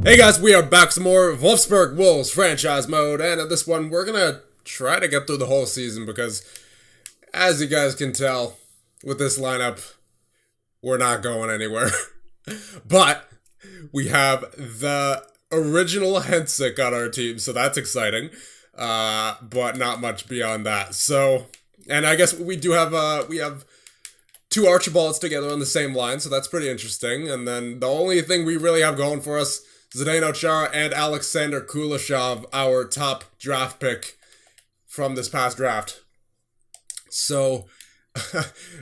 Hey guys, we are back some more Wolfsburg Wolves franchise mode, and at this one we're gonna try to get through the whole season because, as you guys can tell, with this lineup, we're not going anywhere. But we have the original Hensick on our team, so that's exciting. But not much beyond that. So, and I guess we do have we have two Archibalds together on the same line, so that's pretty interesting. And then the only thing we really have going for us, Zdeno Chara and Alexander Kuleshov, our top draft pick from this past draft. So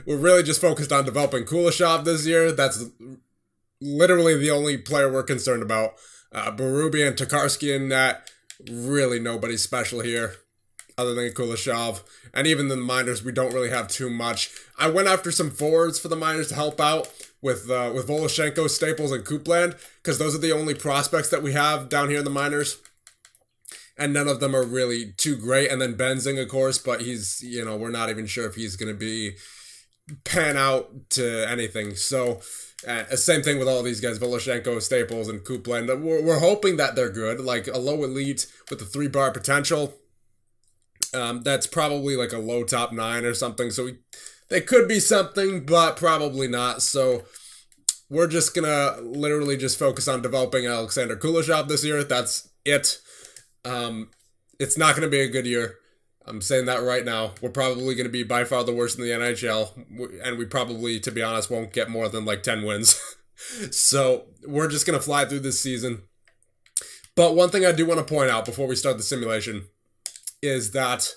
we're really just focused on developing Kuleshov this year. That's literally the only player we're concerned about. Berube and Tokarski in that, really nobody special here other than Kuleshov. And even the minors, we don't really have too much. I went after some forwards for the minors to help out with Voloshenko, Staples, and Coupland, because those are the only prospects that we have down here in the minors. And none of them are really too great. And then Benzing, of course, but he's, we're not even sure if he's going to be pan out to anything. So, same thing with all these guys, Voloshenko, Staples, and Coupland. We're hoping that they're good, like a low elite with a 3-bar potential. That's probably like a low top 9 or something. So they could be something, but probably not. So we're just going to literally just focus on developing Alexander Kuleshov this year. That's it. It's not going to be a good year. I'm saying that right now. We're probably going to be by far the worst in the NHL. And we probably, to be honest, won't get more than like 10 wins. So we're just going to fly through this season. But one thing I do want to point out before we start the simulation is that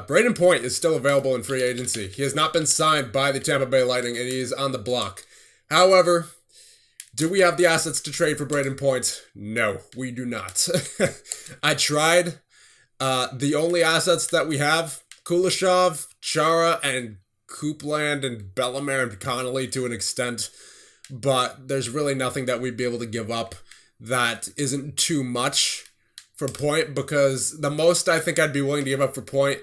Braden Point is still available in free agency. He has not been signed by the Tampa Bay Lightning, and he is on the block. However, do we have the assets to trade for Braden Point? No, we do not. I tried. The only assets that we have, Kuleshov, Chara, and Coupland, and Bellemare, and Connolly to an extent. But there's really nothing that we'd be able to give up that isn't too much for Point, because the most I think I'd be willing to give up for Point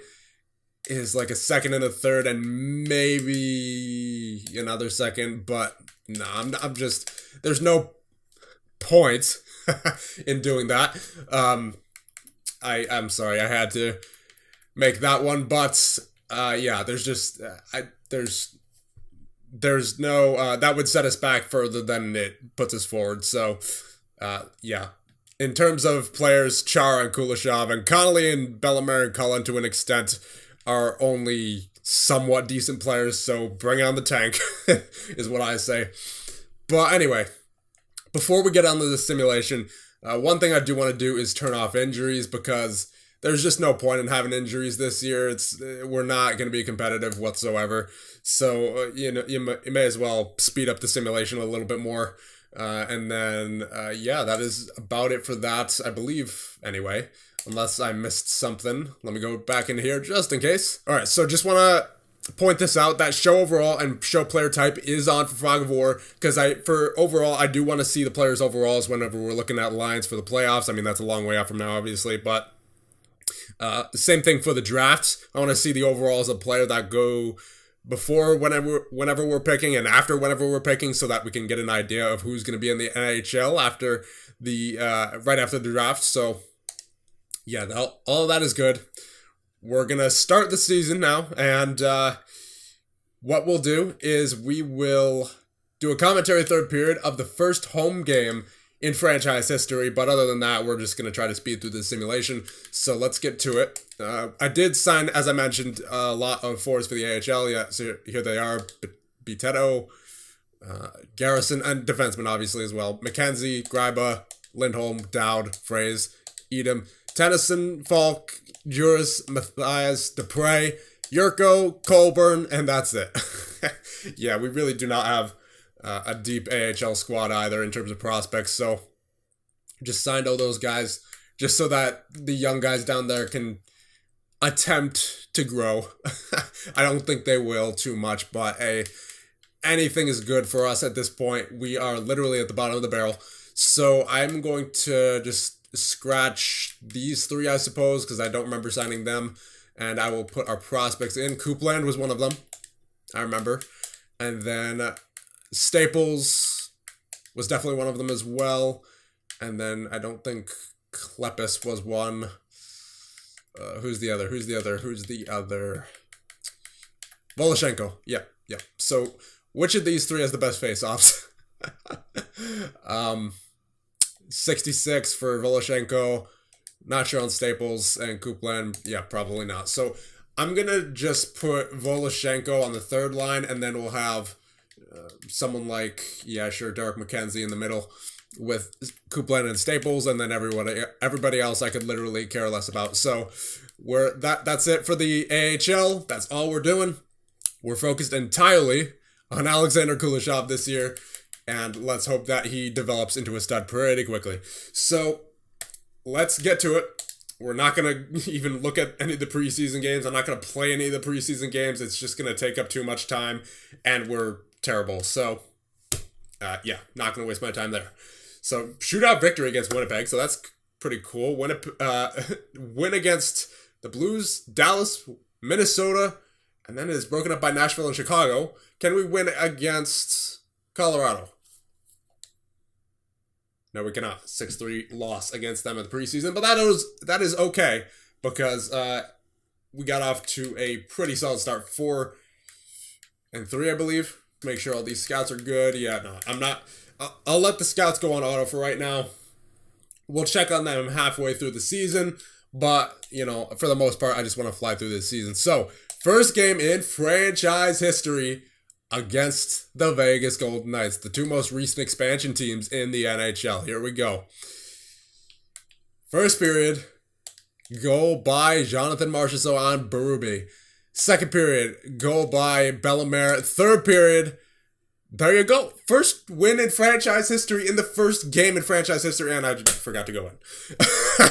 is like a second and a third and maybe another second, but no, I'm just, there's no point in doing that. I'm sorry, I had to make that one, but yeah, there's just, there's no, that would set us back further than it puts us forward, so yeah. In terms of players, Chara and Kuleshov and Connolly and Bellemare and Cullen to an extent are only somewhat decent players, so bring on the tank is what I say. But anyway, before we get on to the simulation, one thing I do want to do is turn off injuries, because there's just no point in having injuries this year. We're not going to be competitive whatsoever. So you may as well speed up the simulation a little bit more. And then, yeah, that is about it for that, I believe, anyway. Unless I missed something. Let me go back in here just in case. Alright, so just want to point this out, that show overall and show player type is on for Fog of War, because for overall, I do want to see the players' overalls whenever we're looking at lines for the playoffs. I mean, that's a long way out from now, obviously, but same thing for the drafts. I want to see the overalls of player that go before whenever we're picking and after whenever we're picking, so that we can get an idea of who's going to be in the NHL after the right after the draft. So yeah, all of that is good. We're going to start the season now, and what we'll do is we will do a commentary third period of the first home game in franchise history, but other than that, we're just going to try to speed through the simulation. So let's get to it. I did sign, as I mentioned, a lot of forwards for the AHL. Yeah, so here they are. Bitetto, Garrison, and defensemen, obviously, as well. McKenzie, Greiba, Lindholm, Dowd, Fraze, Edom, Tennyson, Falk, Juris, Matthias, Dupre, Yurko, Colburn, and that's it. Yeah, we really do not have a deep AHL squad either in terms of prospects, so just signed all those guys just so that the young guys down there can attempt to grow. I don't think they will too much, but hey, anything is good for us at this point. We are literally at the bottom of the barrel, so I'm going to just scratch these three, I suppose, because I don't remember signing them, and I will put our prospects in. Coupland was one of them, I remember, and then Staples was definitely one of them as well. And then I don't think Klepis was one. Who's the other? Voloshenko. Yep. So, which of these three has the best face-offs? 66 for Voloshenko. Not sure on Staples and Coupland. Yeah, probably not. So, I'm going to just put Voloshenko on the third line, and then we'll have someone like, Derek McKenzie in the middle with Coupland and Staples, and then everybody else I could literally care less about. So that's it for the AHL. That's all we're doing. We're focused entirely on Alexander Kuleshov this year, and let's hope that he develops into a stud pretty quickly. So let's get to it. We're not going to even look at any of the preseason games. I'm not going to play any of the preseason games. It's just going to take up too much time, and we're terrible. So, not going to waste my time there. So, shootout victory against Winnipeg. So, that's pretty cool. Win against the Blues, Dallas, Minnesota, and then it is broken up by Nashville and Chicago. Can we win against Colorado? No, we cannot. 6-3 loss against them in the preseason. But that is okay because we got off to a pretty solid start. 4-3, I believe. Make sure all these scouts are good. Yeah, no, I'm not. I'll let the scouts go on auto for right now. We'll check on them halfway through the season. But, for the most part, I just want to fly through this season. So, first game in franchise history against the Vegas Golden Knights, the two most recent expansion teams in the NHL. Here we go. First period, goal by Jonathan Marchessault on Berube. Second period, goal by Bellemare. Third period, there you go. First win in franchise history in the first game in franchise history, and I just forgot to go in.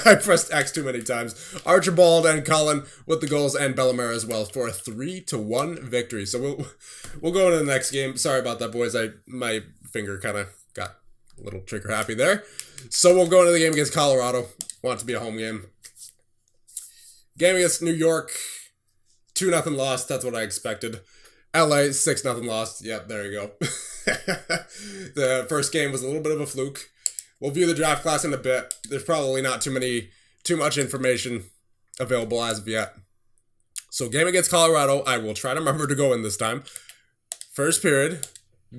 I pressed X too many times. Archibald and Cullen with the goals, and Bellemare as well for a 3-1 victory. So we'll go into the next game. Sorry about that, boys. My finger kind of got a little trigger happy there. So we'll go into the game against Colorado. Want it to be a home game. Game against New York, 2-0 loss. That's what I expected. LA, 6-0 loss. Yep, there you go. The first game was a little bit of a fluke. We'll view the draft class in a bit. There's probably not too much information available as of yet. So game against Colorado, I will try to remember to go in this time. First period,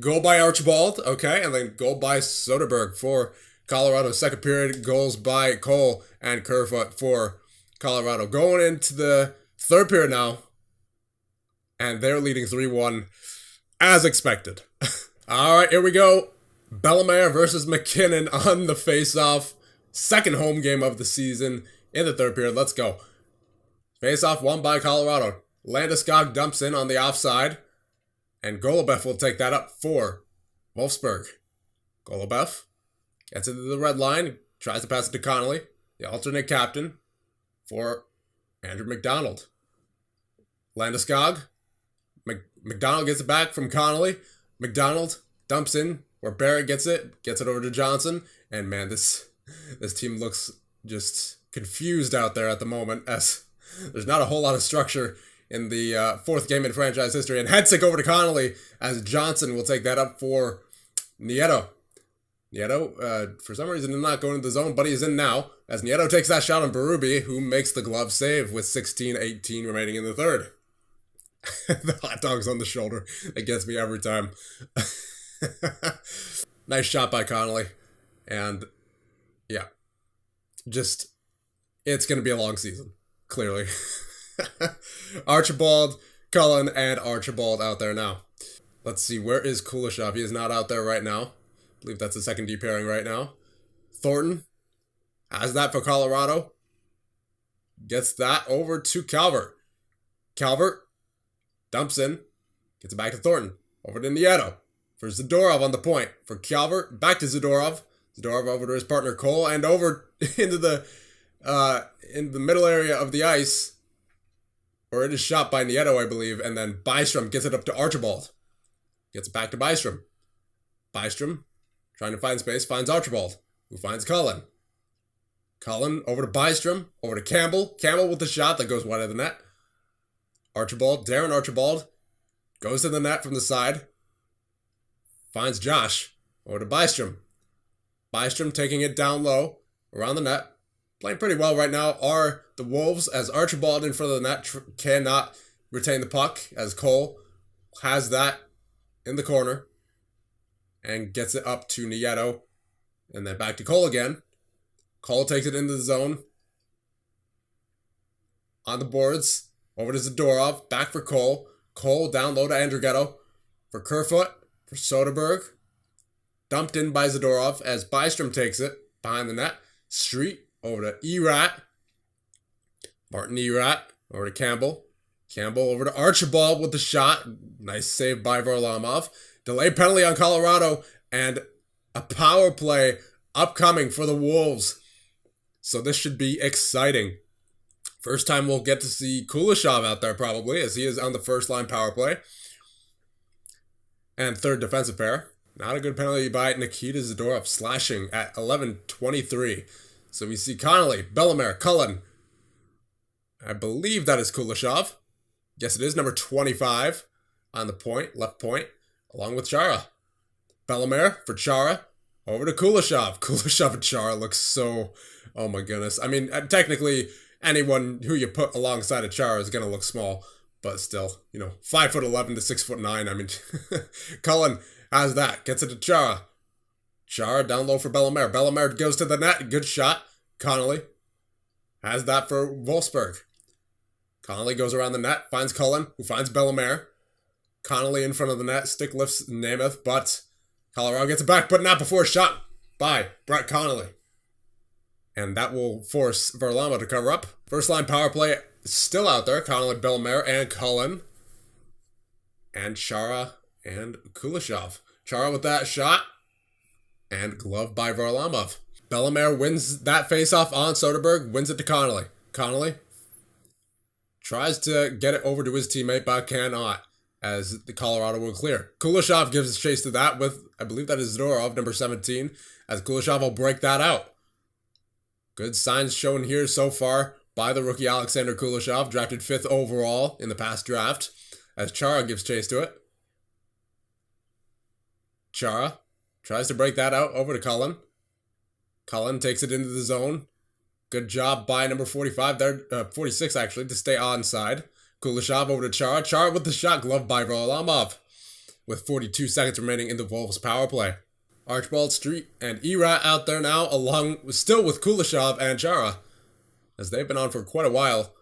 goal by Archibald, okay, and then goal by Soderberg for Colorado. Second period, goals by Cole and Kerfoot for Colorado. Going into the third period now, and they're leading 3-1 as expected. All right, here we go. Bellemare versus McKinnon on the face-off. Second home game of the season in the third period. Let's go. Face-off won by Colorado. Landeskog dumps in on the offside. And Golubev will take that up for Wolfsburg. Golubev gets into the red line. Tries to pass it to Connolly, the alternate captain, for Andrew McDonald. Landeskog. McDonald gets it back from Connolly. McDonald dumps in where Barrett gets it over to Johnson. And man, this team looks just confused out there at the moment, as there's not a whole lot of structure in the fourth game in franchise history. And Hedsick over to Connolly, as Johnson will take that up for Nieto. Nieto, for some reason, did not go into the zone, but he is in now, as Nieto takes that shot on Berube, who makes the glove save with 16-18 remaining in the third. The hot dog's on the shoulder. It gets me every time. Nice shot by Connolly. And, yeah. Just, it's going to be a long season. Clearly. Archibald, Cullen, and Archibald out there now. Let's see, where is Kuleshov? He is not out there right now. I believe that's the second D pairing right now. Thornton has that for Colorado. Gets that over to Calvert. Calvert dumps in. Gets it back to Thornton. Over to Nieto. For Zadorov on the point. For Calvert, back to Zadorov. Zadorov over to his partner Cole. And over into the in the middle area of the ice. Or it is shot by Nieto, I believe. And then Byström gets it up to Archibald. Gets it back to Byström. Byström, trying to find space, finds Archibald, who finds Cullen. Cullen over to Byström, over to Campbell. Campbell with the shot that goes wide of the net. Archibald, Darren Archibald, goes to the net from the side. Finds Josh, over to Byström. Byström taking it down low around the net. Playing pretty well right now are the Wolves, as Archibald in front of the net cannot retain the puck, as Cole has that in the corner and gets it up to Nieto. And then back to Cole again. Cole takes it into the zone. On the boards, over to Zadorov, back for Cole. Cole down low to Andrighetto. For Kerfoot, for Soderberg. Dumped in by Zadorov as Byström takes it behind the net. Street over to Erat. Martin Erat over to Campbell. Campbell over to Archibald with the shot. Nice save by Varlamov. Delayed penalty on Colorado. And a power play upcoming for the Wolves. So this should be exciting. First time we'll get to see Kuleshov out there probably, as he is on the first line power play. And third defensive pair. Not a good penalty by Nikita Zadorov, slashing at 11:23. So we see Connolly, Bellemare, Cullen. I believe that is Kuleshov. Yes, it is number 25 on the point, left point, along with Chara. Bellemare for Chara, over to Kuleshov. Kuleshov and Chara look so, oh my goodness. I mean, technically, anyone who you put alongside of Chara is going to look small, but still, 5'11" to 6'9". I mean, Cullen has that, gets it to Chara. Chara down low for Bellemare. Bellemare goes to the net, good shot. Connolly has that for Wolfsburg. Connolly goes around the net, finds Cullen, who finds Bellemare. Connolly in front of the net, stick lifts Namath, but Colorado gets it back, but not before a shot by Brett Connolly. And that will force Varlamov to cover up. First line power play still out there. Connolly, Bellemare, and Cullen. And Chara and Kuleshov. Chara with that shot. And glove by Varlamov. Bellemare wins that faceoff on Soderberg. Wins it to Connolly. Connolly tries to get it over to his teammate, but cannot, as the Colorado will clear. Kuleshov gives chase to that with, I believe that is Zadorov, number 17, as Kuleshov will break that out. Good signs shown here so far by the rookie Alexander Kuleshov, drafted 5th overall in the past draft, as Chara gives chase to it. Chara tries to break that out over to Cullen. Cullen takes it into the zone. Good job by number 45 there, 46 actually, to stay onside. Kuleshov over to Chara. Chara with the shot, gloved by Varlamov, with 42 seconds remaining in the Wolves' power play. Archibald, Street, and Erat out there now, still with Kuleshov and Chara, as they've been on for quite a while.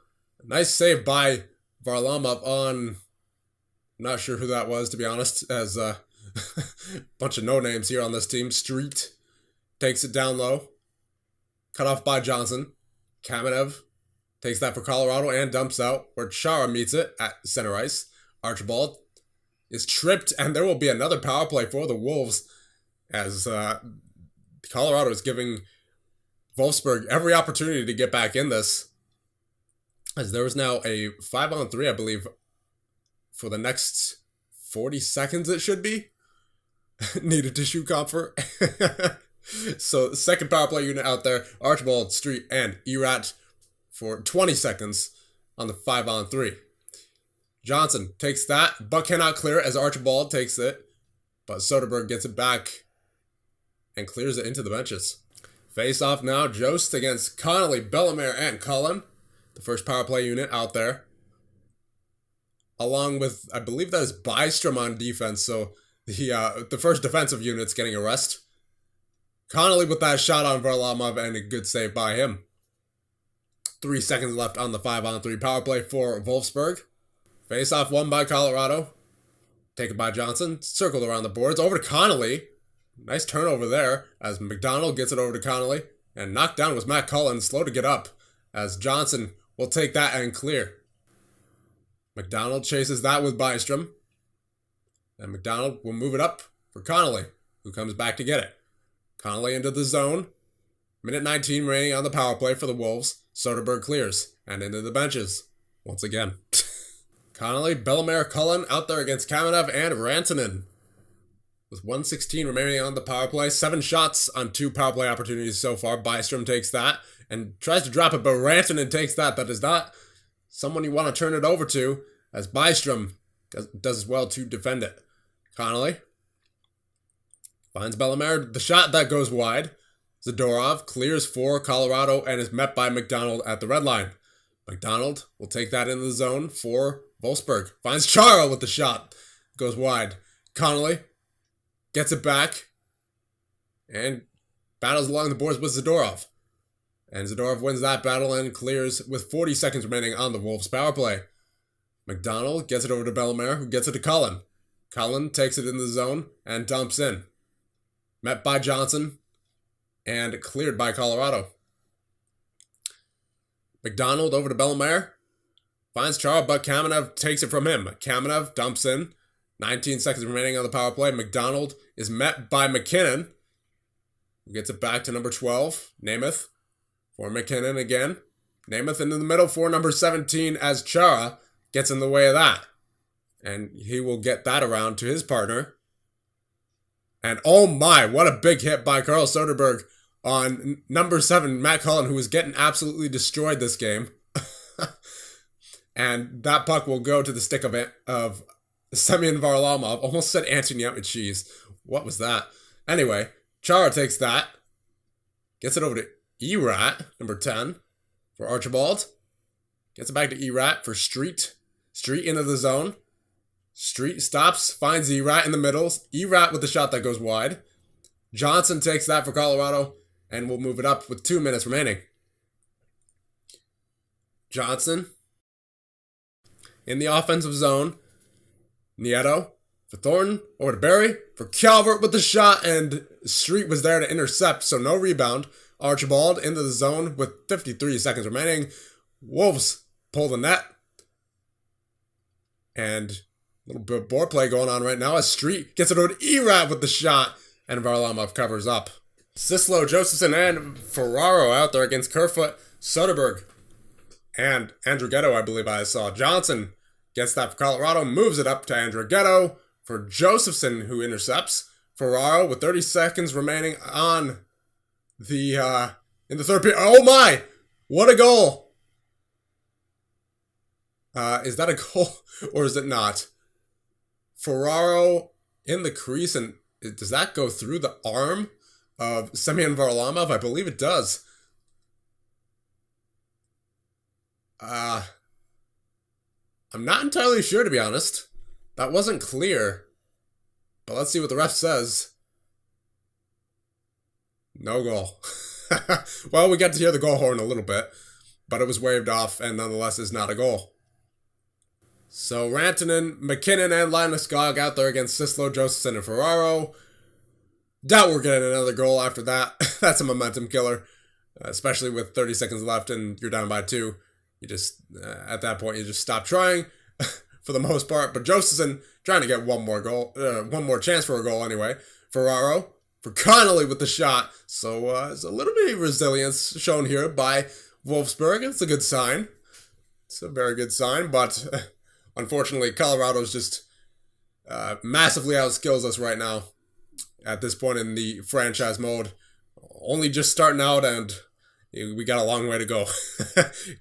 Nice save by Varlamov on, not sure who that was, to be honest, as a bunch of no-names here on this team. Street takes it down low. Cut off by Johnson. Kamenev takes that for Colorado and dumps out, where Chara meets it at center ice. Archibald is tripped, and there will be another power play for the Wolves, as Colorado is giving Wolfsburg every opportunity to get back in this, as there is now a 5-on-3, I believe, for the next 40 seconds it should be. Need a tissue comfort. So, second power play unit out there, Archibald, Street, and Erat for 20 seconds on the 5-on-3. Johnson takes that, but cannot clear it as Archibald takes it, but Soderberg gets it back and clears it into the benches. Face off now, Jost against Connolly, Bellemare, and Cullen. The first power play unit out there. Along with, I believe that is Byström on defense, so the first defensive unit's getting a rest. Connolly with that shot on Varlamov and a good save by him. 3 seconds left on the 5-on-3 power play for Wolfsburg. Face off won by Colorado. Taken by Johnson. Circled around the boards. Over to Connolly. Nice turnover there as McDonald gets it over to Connolly. And knocked down was Matt Cullen. Slow to get up as Johnson will take that and clear. McDonald chases that with Byström. And McDonald will move it up for Connolly, who comes back to get it. Connolly into the zone. Minute 19 remaining on the power play for the Wolves. Soderberg clears. And into the benches. Once again. Connolly, Bellemare, Cullen out there against Kamenev and Rantanen. With 1:16 remaining on the power play. 7 shots on 2 power play opportunities so far. Byström takes that and tries to drop it, but Rantanen takes that. That is not someone you want to turn it over to, as Byström does well to defend it. Connolly finds Bellemare. The shot that goes wide. Zadorov clears for Colorado and is met by McDonald at the red line. McDonald will take that into the zone for Wolfsburg. Finds Chara with the shot. Goes wide. Connolly gets it back and battles along the boards with Zadorov. And Zadorov wins that battle and clears with 40 seconds remaining on the Wolves' power play. McDonald gets it over to Bellemare, who gets it to Cullen. Cullen takes it in the zone and dumps in. Met by Johnson and cleared by Colorado. McDonald over to Bellemare. Finds Chara, but Kamenev takes it from him. Kamenev dumps in. 19 seconds remaining on the power play. McDonald is met by McKinnon, who gets it back to number 12, Namath. For McKinnon again. Namath into the middle for number 17 as Chara gets in the way of that. And he will get that around to his partner. And oh my, what a big hit by Carl Soderberg on number 7, Matt Cullen, who was getting absolutely destroyed this game. And that puck will go to the stick of Semyon Varlamov. Almost said Anthony Cheese. What was that? Anyway, Chara takes that. Gets it over to Erat, number 10, for Archibald. Gets it back to Erat for Street. Street into the zone. Street stops, finds Erat in the middle. Erat with the shot that goes wide. Johnson takes that for Colorado, and we'll move it up with 2 minutes remaining. Johnson in the offensive zone. Nieto for Thornton, over to Barry for Calvert with the shot, and Street was there to intercept, so no rebound. Archibald into the zone with 53 seconds remaining. Wolves pull the net. And a little bit of board play going on right now as Street gets it over to Erat with the shot, and Varlamov covers up. Sislo, Josephson, and Ferraro out there against Kerfoot, Soderberg, and Andrighetto, I believe I saw. Johnson gets that for Colorado, moves it up to Andrighetto for Josephson, who intercepts. Ferraro with 30 seconds remaining on the in the third period. Oh my! What a goal! Is that a goal or is it not? Ferraro in the crease, and does that go through the arm of Semyon Varlamov? I believe it does. I'm not entirely sure, to be honest. That wasn't clear. But let's see what the ref says. No goal. Well, we got to hear the goal horn a little bit, but it was waved off and nonetheless is not a goal. So Rantanen, McKinnon, and Landeskog out there against Sislo, Josephson, and Ferraro. Doubt we're getting another goal after that. That's a momentum killer, especially with 30 seconds left and you're down by 2. You just, at that point, you just stop trying for the most part. But Josephson trying to get one more chance for a goal anyway. Ferraro for Connolly with the shot. So it's a little bit of resilience shown here by Wolfsburg. It's a good sign. It's a very good sign, but unfortunately, Colorado's just massively outskills us right now at this point in the franchise mode. Only just starting out, and we got a long way to go.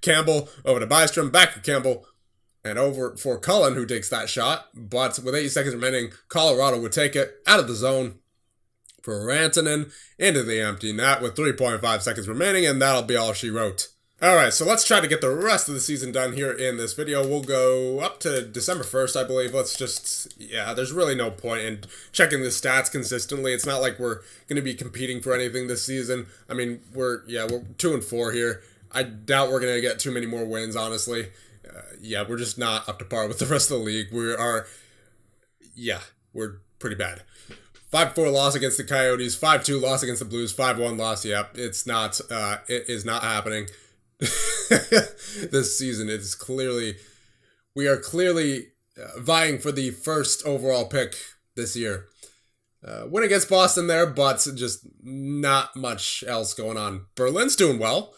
Campbell over to Bystrom, back to Campbell, and over for Cullen, who takes that shot. But with 80 seconds remaining, Colorado would take it out of the zone for Rantanen into the empty net with 3.5 seconds remaining, and that'll be all she wrote. Alright, so let's try to get the rest of the season done here in this video. We'll go up to December 1st, I believe. Let's just, there's really no point in checking the stats consistently. It's not like we're going to be competing for anything this season. I mean, we're 2-4 here. I doubt we're going to get too many more wins, honestly. We're just not up to par with the rest of the league. We're pretty bad. 5-4 loss against the Coyotes, 5-2 loss against the Blues, 5-1 loss. It is not happening. This season, we are clearly vying for the first overall pick this year. Win against Boston there, but just not much else going on. Berlin's doing well,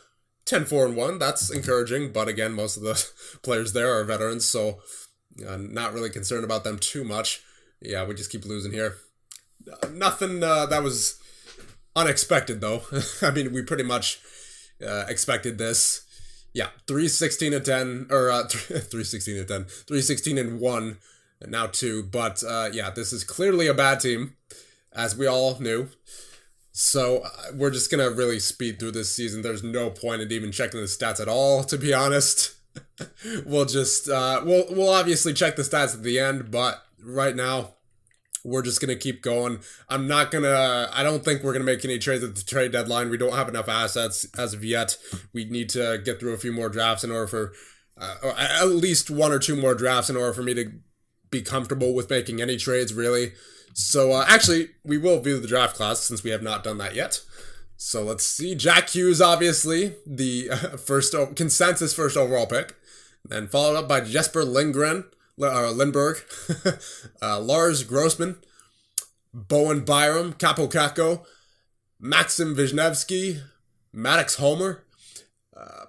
10-4-1. That's encouraging, but again, most of the players there are veterans, so not really concerned about them too much. We just keep losing here. Nothing that was unexpected, though. I mean, we pretty much expected this. 3-16-10, or 3-16-10, 3-16-1, now 2. But this is clearly a bad team, as we all knew. So we're just gonna really speed through this season. There's no point in even checking the stats at all, to be honest. We'll just we'll obviously check the stats at the end, but right now we're just gonna keep going. I don't think we're gonna make any trades at the trade deadline. We don't have enough assets as of yet. We need to get through a few more drafts in order for or at least one or two more drafts in order for me to be comfortable with making any trades, really. So actually, we will view the draft class since we have not done that yet. So let's see. Jack Hughes, obviously, the consensus first overall pick. Then followed up by Jesper Lindberg, Lars Grossman, Bowen Byram, Capo Caco, Maxim Wisniewski, Maddox Homer,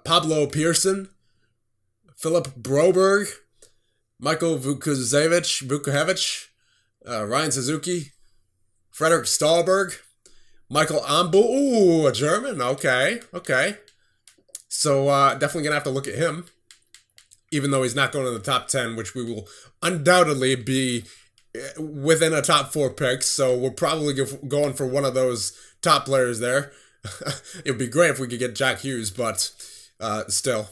Pablo Pearson, Philip Broberg, Michael Vukovic, Ryan Suzuki, Frederick Stahlberg, Michael Ambu. Ooh, a German. Okay. So definitely going to have to look at him, even though he's not going in the top 10, which we will undoubtedly be within a top 4 picks. So we're probably going for one of those top players there. It would be great if we could get Jack Hughes, but still.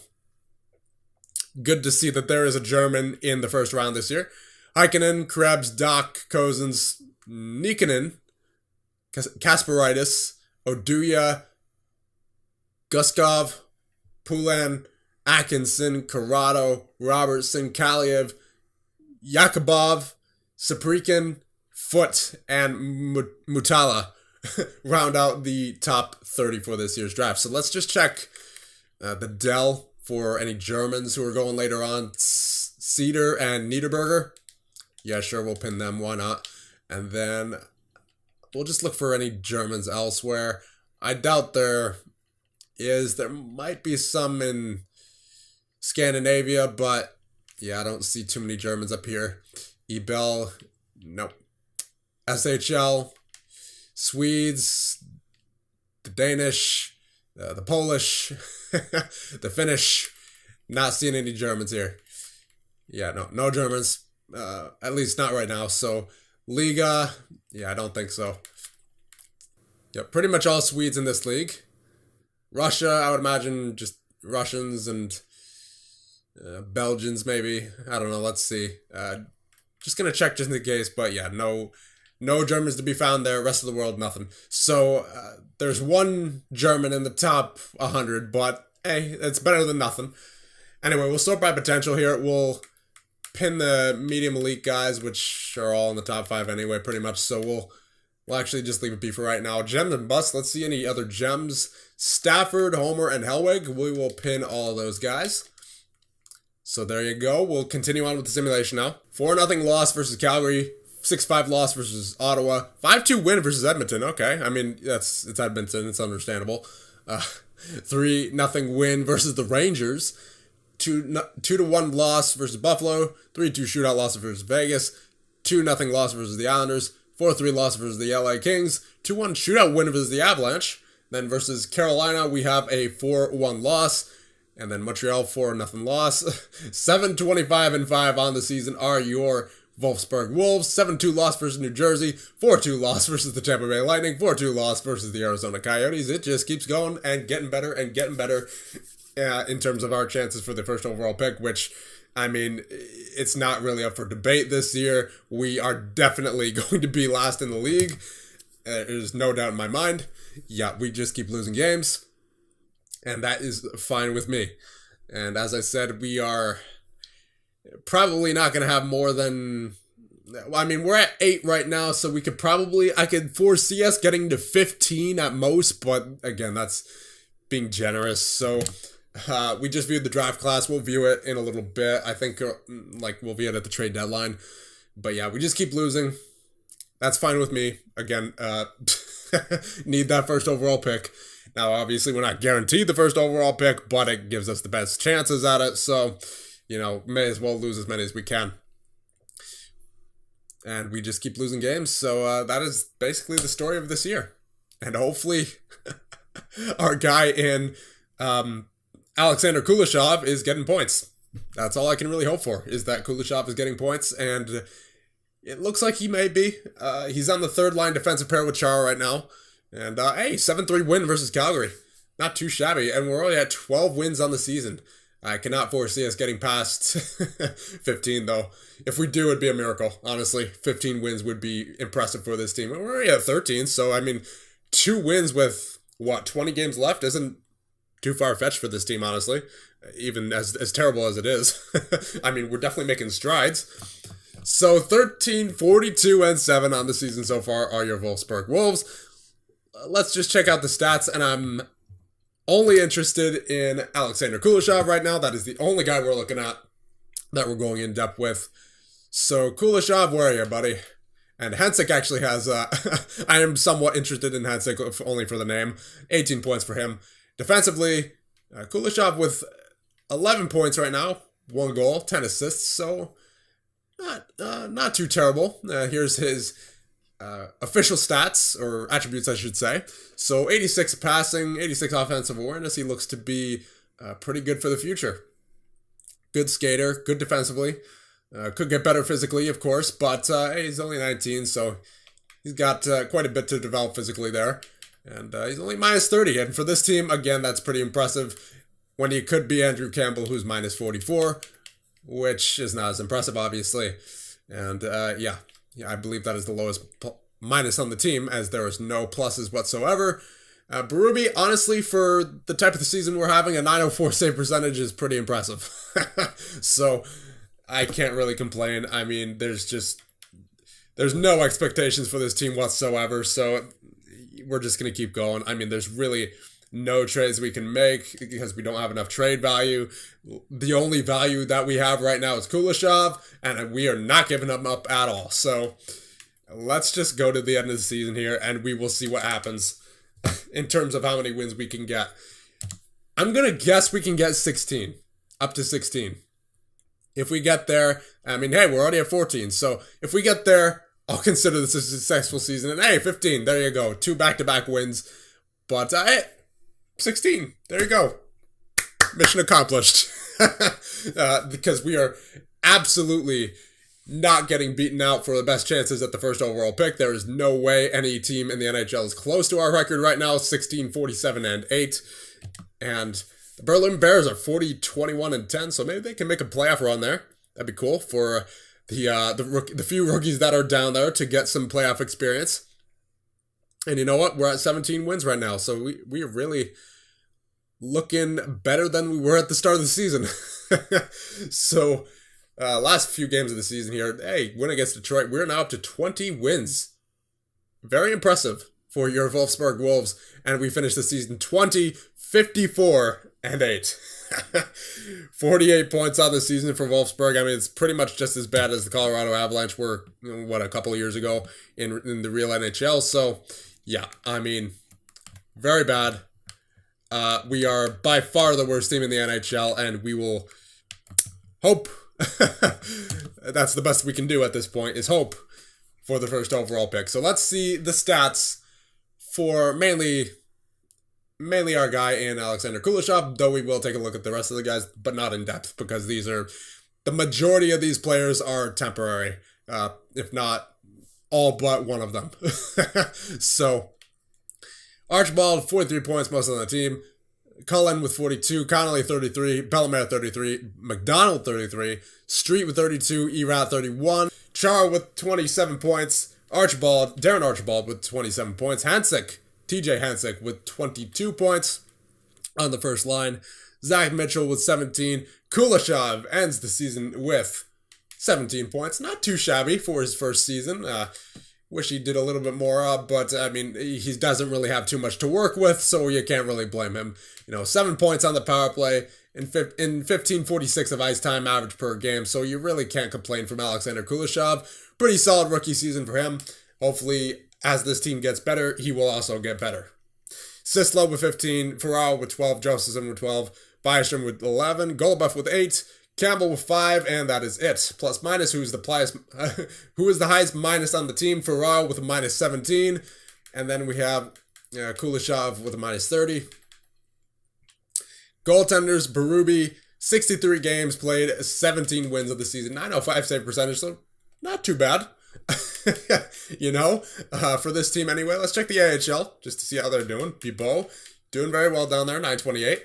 Good to see that there is a German in the first round this year. Heikkinen, Krebs, Doc, Cozens, Nikkanen, Kasparidis, Oduya, Guskov, Pulan, Atkinson, Corrado, Robertson, Kaliev, Yakubov, Saprikin, Foot, and Mutala round out the top 30 for this year's draft. So let's just check the Dell for any Germans who are going later on. Cedar and Niederberger. Yeah, sure, we'll pin them. Why not? And then we'll just look for any Germans elsewhere. I doubt there is. There might be some in Scandinavia, but yeah, I don't see too many Germans up here. Ebel, nope. SHL, Swedes, the Danish, the Polish, the Finnish. Not seeing any Germans here. Yeah, no Germans. At least not right now. So Liga, yeah, I don't think so. Yeah, pretty much all Swedes in this league. Russia, I would imagine just Russians and Belgians maybe. I don't know. Let's see. Just gonna check just in case, but yeah, no Germans to be found there. Rest of the world, nothing. So there's one German in the top 100, but hey, it's better than nothing. Anyway, we'll sort by potential here. We'll pin the medium elite guys, which are all in the top 5 anyway, pretty much. So we'll actually just leave it be for right now. Gems and busts. Let's see any other gems. Stafford, Homer, and Hellwig. We will pin all those guys. So there you go. We'll continue on with the simulation now. 4-0 loss versus Calgary. 6-5 loss versus Ottawa. 5-2 win versus Edmonton. Okay. I mean, it's Edmonton. It's understandable. 3-0 win versus the Rangers. 2-1 loss versus Buffalo. 3-2 shootout loss versus Vegas. 2-0 loss versus the Islanders. 4-3 loss versus the LA Kings. 2-1 shootout win versus the Avalanche. Then versus Carolina, we have a 4-1 loss. And then Montreal, 4-0 loss. 7-25-5 on the season are your Wolfsburg Wolves. 7-2 loss versus New Jersey. 4-2 loss versus the Tampa Bay Lightning. 4-2 loss versus the Arizona Coyotes. It just keeps going and getting better and getting better in terms of our chances for the first overall pick, which, I mean, it's not really up for debate this year. We are definitely going to be last in the league. There's no doubt in my mind. Yeah, we just keep losing games. And that is fine with me. And as I said, we are probably not going to have more than... I mean, we're at 8 right now, so we could probably... I could foresee us getting to 15 at most, but again, that's being generous. So we just viewed the draft class. We'll view it in a little bit. I think we'll view it at the trade deadline. But yeah, we just keep losing. That's fine with me. Again, need that first overall pick. Now, obviously, we're not guaranteed the first overall pick, but it gives us the best chances at it. So, may as well lose as many as we can. And we just keep losing games. So that is basically the story of this year. And hopefully our guy in Alexander Kuleshov is getting points. That's all I can really hope for, is that Kuleshov is getting points. And it looks like he may be. He's on the third line defensive pair with Chara right now. And hey, 7-3 win versus Calgary. Not too shabby. And we're already at 12 wins on the season. I cannot foresee us getting past 15, though. If we do, it'd be a miracle, honestly. 15 wins would be impressive for this team. We're already at 13, so, I mean, 2 wins with, 20 games left isn't too far-fetched for this team, honestly. Even as terrible as it is. I mean, we're definitely making strides. So, 13, 42, and 7 on the season so far are your Wolfsburg Wolves. Let's just check out the stats, and I'm only interested in Alexander Kuleshov right now. That is the only guy we're looking at that we're going in depth with. So, Kuleshov, where are you, buddy? And Hensick actually has, I am somewhat interested in Hensick, if only for the name. 18 points for him. Defensively, Kuleshov with 11 points right now. 1 goal, 10 assists, so not too terrible. Here's his official stats, or attributes, I should say. So 86 passing, 86 offensive awareness. He looks to be pretty good for the future. Good skater, good defensively. Could get better physically, of course, but he's only 19, so he's got quite a bit to develop physically there. And he's only minus 30. And for this team, again, that's pretty impressive. When he could be Andrew Campbell, who's minus 44, which is not as impressive, obviously. And yeah, I believe that is the lowest minus on the team, as there is no pluses whatsoever. Berube, honestly, for the type of the season we're having, a 904 save percentage is pretty impressive. So I can't really complain. I mean, there's no expectations for this team whatsoever. So we're just going to keep going. I mean, there's really no trades we can make because we don't have enough trade value. The only value that we have right now is Kuleshov, and we are not giving him up at all. So let's just go to the end of the season here, and we will see what happens in terms of how many wins we can get. I'm going to guess we can get 16, up to 16. If we get there, I mean, hey, we're already at 14. So if we get there, I'll consider this a successful season. And hey, 15, there you go. 2 back-to-back wins. But hey, 16, there you go. Mission accomplished. Because we are absolutely not getting beaten out for the best chances at the first overall pick. There is no way any team in the NHL is close to our record right now, 16, 47, and 8. And the Berlin Bears are 40, 21, and 10, so maybe they can make a playoff run there. That'd be cool for the few rookies that are down there to get some playoff experience. And you know what? We're at 17 wins right now, so we are really looking better than we were at the start of the season. So, last few games of the season here, hey, win against Detroit. We're now up to 20 wins. Very impressive for your Wolfsburg Wolves. And we finished the season 20, 54, and 8. 48 points on the season for Wolfsburg. I mean, it's pretty much just as bad as the Colorado Avalanche were, a couple of years ago in the real NHL. So, yeah, I mean, very bad. We are by far the worst team in the NHL, and we will hope. That's the best we can do at this point, is hope for the first overall pick. So let's see the stats for mainly our guy in Alexander Kuleshov, though we will take a look at the rest of the guys, but not in depth, because the majority of these players are temporary, if not all but one of them. So, Archibald, 43 points, most on the team. Cullen with 42, Connolly 33, Bellemare 33, McDonald 33, Street with 32, Erat 31, Char with 27 points, Darren Archibald with 27 points, TJ Hansick with 22 points on the first line, Zach Mitchell with 17, Kuleshov ends the season with 17 points, not too shabby for his first season. Wish he did a little bit more, but I mean, he doesn't really have too much to work with, so you can't really blame him. 7 points on the power play in 15:46 of ice time average per game, so you really can't complain from Alexander Kuleshov. Pretty solid rookie season for him. Hopefully, as this team gets better, he will also get better. Sislo with 15, Ferraro with 12, Josephson with 12, Byström with 11, Golubev with 8, Campbell with 5, and that is it. Plus minus, who is the highest minus on the team? Ferraro with a minus 17. And then we have Kuleshov with a minus 30. Goaltenders, Berube, 63 games played, 17 wins of the season, 905 save percentage, so not too bad. for this team anyway. Let's check the AHL just to see how they're doing. Bibo doing very well down there, 928.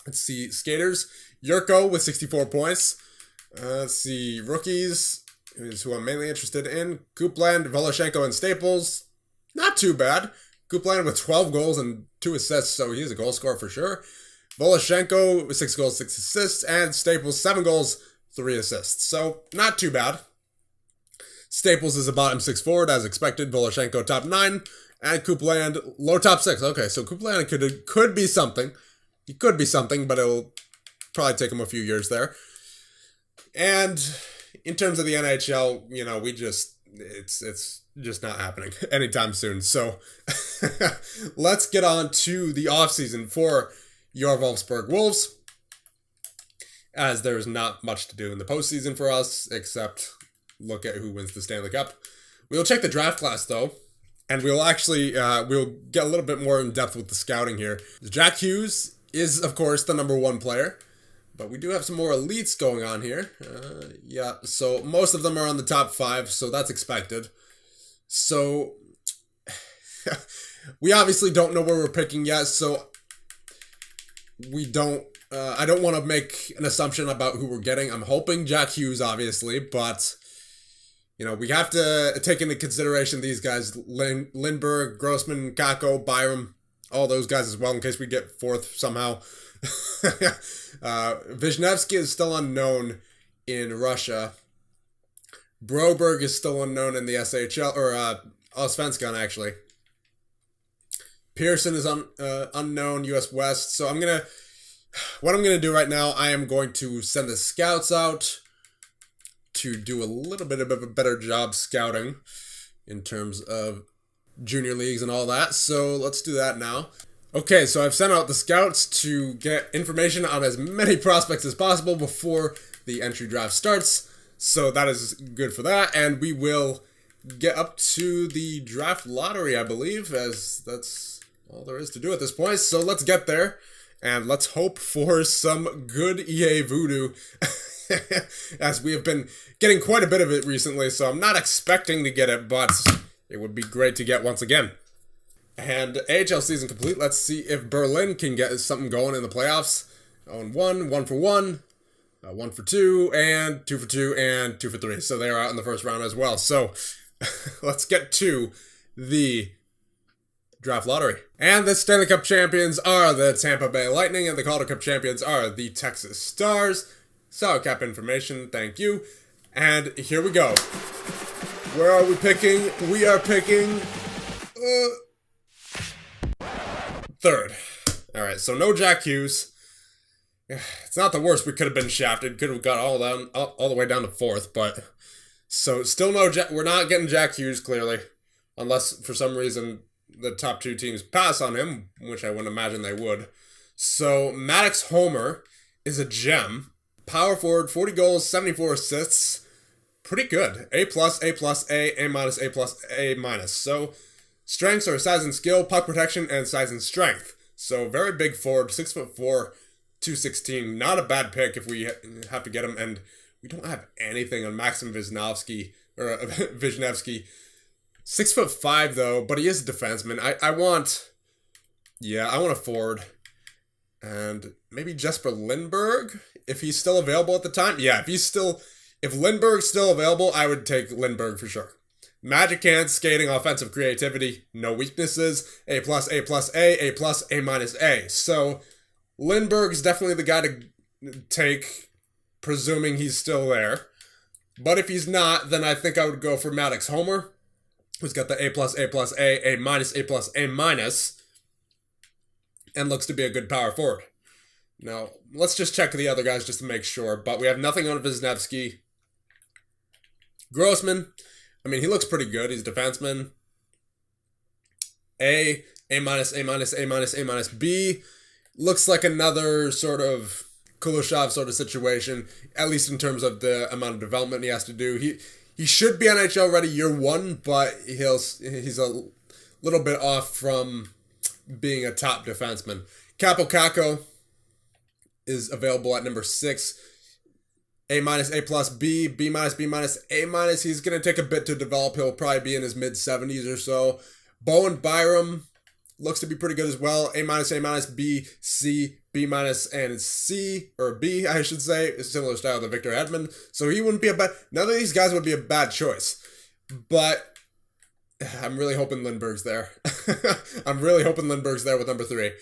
Let's see, skaters. Yurko with 64 points. Let's see, rookies is who I'm mainly interested in. Coupland, Voloshenko, and Staples. Not too bad. Coupland with 12 goals and 2 assists, so he's a goal scorer for sure. Voloshenko with 6 goals, 6 assists, and Staples 7 goals, 3 assists. So not too bad. Staples is a bottom 6 forward as expected. Voloshenko top 9, and Coupland low top 6. Okay, so Coupland could be something. He could be something, but it'll probably take him a few years there. And in terms of the NHL, it's just not happening anytime soon. So let's get on to the offseason for your Wolfsburg Wolves, as there's not much to do in the postseason for us except look at who wins the Stanley Cup. We'll check the draft class though, and we'll actually we'll get a little bit more in depth with the scouting here. Jack Hughes is of course the number 1 player, but we do have some more elites going on here. So most of them are on the top 5, so that's expected. So we obviously don't know where we're picking yet, so I don't want to make an assumption about who we're getting. I'm hoping Jack Hughes, obviously, but we have to take into consideration these guys: Lindbergh, Grossman, Kako, Byram, all those guys as well, in case we get 4th somehow. Wisniewski is still unknown in Russia. Broberg is still unknown in the SHL, or Allsvenskan, actually. Pearson is unknown, US West. So what I'm gonna do right now, I am going to send the scouts out to do a little bit of a better job scouting in terms of junior leagues and all that. So let's do that now. Okay, so I've sent out the scouts to get information on as many prospects as possible before the entry draft starts. So that is good for that, and we will get up to the draft lottery, I believe, as that's all there is to do at this point. So let's get there, and let's hope for some good EA voodoo, as we have been getting quite a bit of it recently, so I'm not expecting to get it, but it would be great to get once again. And AHL season complete. Let's see if Berlin can get something going in the playoffs. 0-1, 1 for 1. 1 for 2, and 2 for 2, and 2 for 3. So they are out in the first round as well. So let's get to the draft lottery. And the Stanley Cup champions are the Tampa Bay Lightning, and the Calder Cup champions are the Texas Stars. Salary cap information, thank you. And here we go. Where are we picking? We are picking 3rd. All right, so no Jack Hughes. It's not the worst. We could have been shafted. Could have got all the way down to 4th, but so still no. We're not getting Jack Hughes clearly, unless for some reason the top 2 teams pass on him, which I wouldn't imagine they would. So Maddox Homer is a gem. Power forward, 40 goals, 74 assists. Pretty good. A+, A+, A, A-, A+, A-. So strengths are size and skill, puck protection, and size and strength. So very big forward, 6'4". 216, not a bad pick if we have to get him, and we don't have anything on Maxim Wisniewski, or Wisniewski. 6'5" though, but he is a defenseman. I want a forward, and maybe Jesper Lindbergh if he's still available at the time. Yeah, if Lindbergh's still available, I would take Lindbergh for sure. Magic hands, skating, offensive creativity, no weaknesses. A+, A+, A+, A-, A. So Lindbergh's definitely the guy to take, presuming he's still there. But if he's not, then I think I would go for Maddox Homer, who's got the A+, A+, A, A-, A+, A-, and looks to be a good power forward. Now, let's just check the other guys just to make sure, but we have nothing on Wisniewski. Grossman, I mean, he looks pretty good. He's a defenseman. A-, A-, A-, A-, B. Looks like another sort of Kuleshov sort of situation, at least in terms of the amount of development he has to do. He should be NHL ready year 1, but he's a little bit off from being a top defenseman. Capo Caco is available at number 6. A minus, A plus, B, B minus, B minus, A minus. He's going to take a bit to develop. He'll probably be in his mid-70s or so. Bowen Byram looks to be pretty good as well. A minus, B, C, B minus, and C, or B, I should say. It's a similar style to Victor Hedman. So he wouldn't be a bad... None of these guys would be a bad choice. But I'm really hoping Lindbergh's there. I'm really hoping Lindbergh's there with number 3.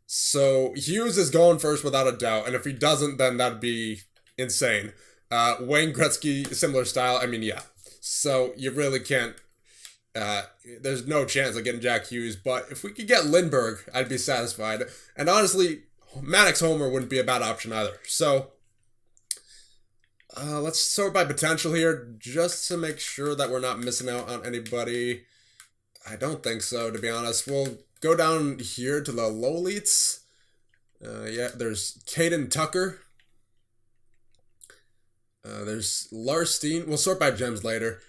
So Hughes is going first without a doubt. And if he doesn't, then that'd be insane. Wayne Gretzky, similar style. I mean, yeah. So you really can't... there's no chance of getting Jack Hughes. But if we could get Lindbergh, I'd be satisfied. And honestly, Maddox Homer wouldn't be a bad option either. So... let's sort by potential here, just to make sure that we're not missing out on anybody. I don't think so, to be honest. We'll go down here to the lowlights. Yeah, there's Caden Tucker. There's Larstein. We'll sort by gems later.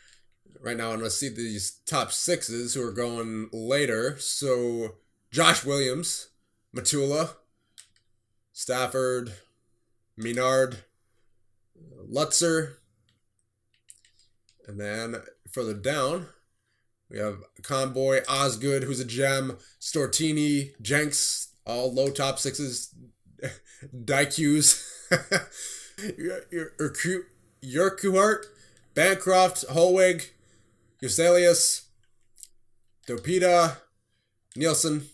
Right now, I'm going to see these top 6s who are going later. So, Josh Williams, Matula, Stafford, Menard, Lutzer, and then further down, we have Conboy, Osgood, who's a gem, Stortini, Jenks, all low top 6s, Dykews, Urquhart, Bancroft, Holwig, Euselius, Dopita, Nielsen.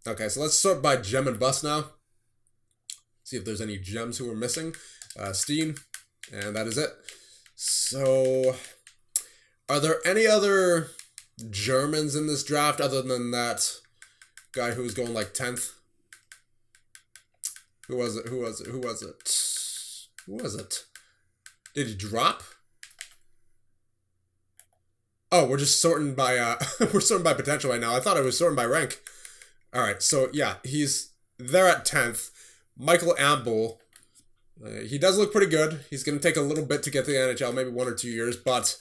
Okay, so let's sort by gem and bust now. See if there's any gems who are missing. Steen. And that is it. So, are there any other Germans in this draft other than that guy who was going like 10th? Who was it? Did he drop? Oh, we're just sorting by we're sorting by potential right now. I thought I was sorting by rank. All right, so yeah, he's there at 10th. Michael Amble. He does look pretty good. He's going to take a little bit to get to the NHL, maybe 1 or 2 years, but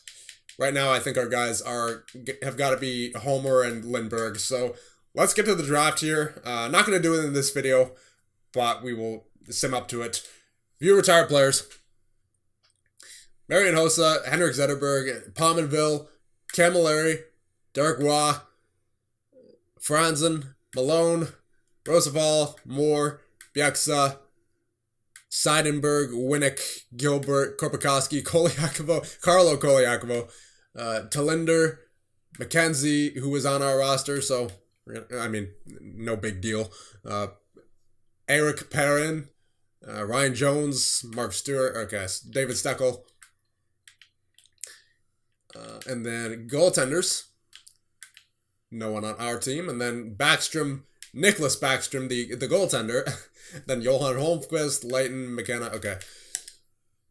right now I think our guys have got to be Homer and Lindbergh. So let's get to the draft here. Not going to do it in this video, but we will sim up to it. View retired players. Marian Hossa, Henrik Zetterberg, Pominville, Camilleri, Derek Waugh, Franzen, Malone, Roosevelt, Moore, Bieksa, Seidenberg, Winnick, Gilbert, Korpikoski, Carlo Koliakovo, Talinder, McKenzie, who was on our roster, so, I mean, no big deal. Eric Perrin, Ryan Jones, Mark Stewart, okay, David Steckel. And then goaltenders, no one on our team. And then Backstrom, Nicholas Backstrom, the goaltender. Then Johan Holmqvist, Leighton, McKenna. Okay.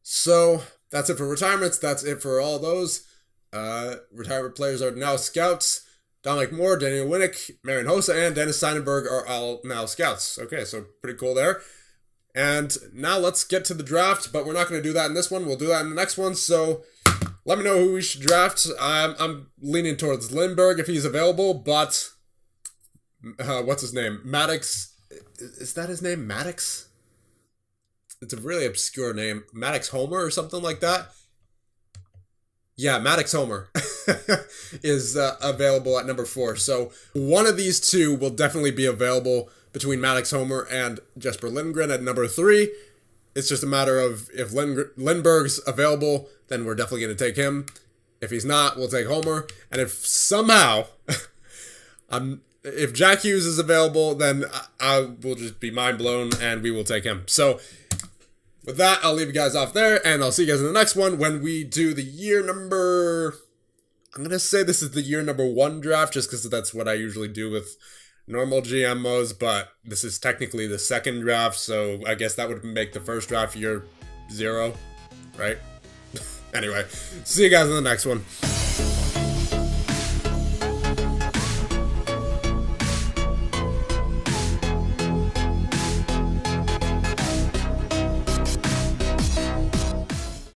So that's it for retirements. That's it for all those. Retirement players are now scouts. Dominic Moore, Daniel Winnick, Marian Hossa, and Dennis Seidenberg are all now scouts. Okay, so pretty cool there. And now let's get to the draft, but we're not going to do that in this one. We'll do that in the next one. So let me know who we should draft. I'm leaning towards Lindbergh if he's available, but what's his name? Maddox. Is that his name? Maddox? It's a really obscure name. Maddox Homer or something like that. Yeah, Maddox Homer is available at number 4. So one of these two will definitely be available between Maddox Homer and Jesper Lindgren at number 3. It's just a matter of if Lindbergh's available, then we're definitely going to take him. If he's not, we'll take Homer. And if somehow, if Jack Hughes is available, then I will just be mind blown and we will take him. So with that, I'll leave you guys off there, and I'll see you guys in the next one when we do the year number... I'm going to say this is the year number 1 draft, just because that's what I usually do with normal GMOs, but this is technically the 2nd draft, so I guess that would make the first draft year 0, right? Anyway, see you guys in the next one.